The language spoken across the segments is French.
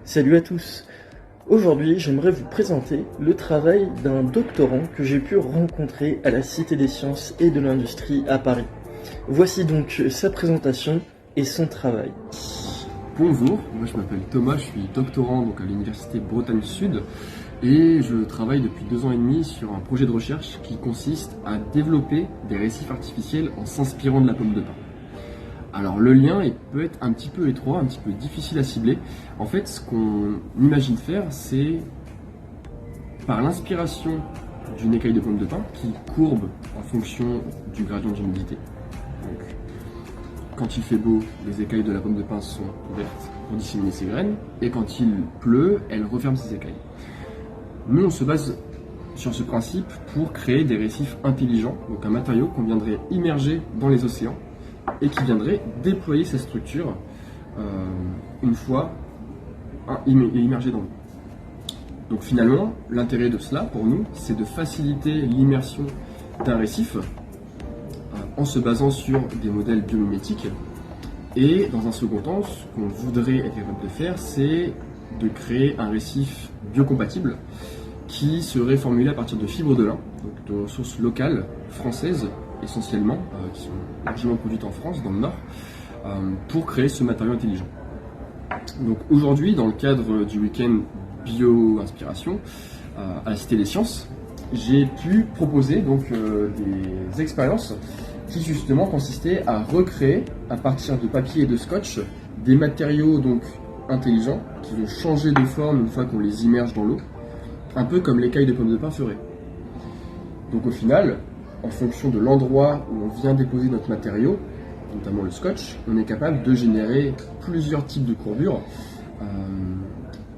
Salut à tous. Aujourd'hui, j'aimerais vous présenter le travail d'un doctorant que j'ai pu rencontrer à la Cité des Sciences et de l'Industrie à Paris. Voici donc sa présentation et son travail. Bonjour, moi je m'appelle Thomas, je suis doctorant à l'Université Bretagne Sud et je travaille depuis 2 ans et demi sur un projet de recherche qui consiste à développer des récifs artificiels en s'inspirant de la pomme de pin. Alors le lien peut être un petit peu étroit, un petit peu difficile à cibler. En fait, ce qu'on imagine faire, c'est par l'inspiration d'une écaille de pomme de pin qui courbe en fonction du gradient d'humidité. Donc, quand il fait beau, les écailles de la pomme de pin sont ouvertes pour disséminer ses graines, et quand il pleut, elle referme ses écailles. Nous, on se base sur ce principe pour créer des récifs intelligents, donc un matériau qu'on viendrait immerger dans les océans et qui viendrait déployer sa structure une fois immergé dans l'eau. Donc finalement, l'intérêt de cela pour nous, c'est de faciliter l'immersion d'un récif en se basant sur des modèles biomimétiques. Et dans un second temps, ce qu'on voudrait être capable de faire, c'est de créer un récif biocompatible qui serait formulé à partir de fibres de lin, donc de ressources locales, françaises essentiellement, qui sont largement produites en France, dans le Nord, pour créer ce matériau intelligent. Donc aujourd'hui, dans le cadre du week-end bio-inspiration à la Cité des Sciences, j'ai pu proposer des expériences qui justement consistaient à recréer à partir de papier et de scotch des matériaux intelligents qui vont changer de forme une fois qu'on les immerge dans l'eau, un peu comme l'écaille de pomme de pin ferait. Donc au final, en fonction de l'endroit où on vient déposer notre matériau, notamment le scotch, on est capable de générer plusieurs types de courbures.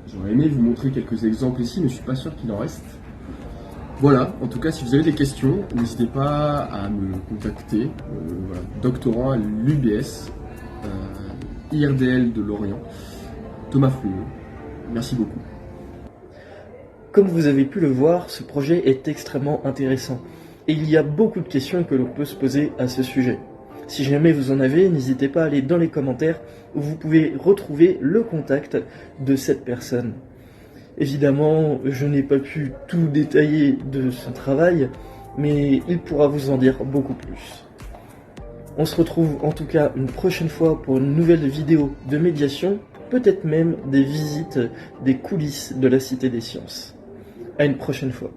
J'aurais aimé vous montrer quelques exemples ici, mais je ne suis pas sûr qu'il en reste. Voilà, en tout cas, si vous avez des questions, n'hésitez pas à me contacter. Doctorant à l'UBS, IRDL de Lorient, Thomas Frumeau. Merci beaucoup. Comme vous avez pu le voir, ce projet est extrêmement intéressant. Et il y a beaucoup de questions que l'on peut se poser à ce sujet. Si jamais vous en avez, n'hésitez pas à aller dans les commentaires où vous pouvez retrouver le contact de cette personne. Évidemment, je n'ai pas pu tout détailler de son travail, mais il pourra vous en dire beaucoup plus. On se retrouve en tout cas une prochaine fois pour une nouvelle vidéo de médiation, peut-être même des visites des coulisses de la Cité des Sciences. À une prochaine fois.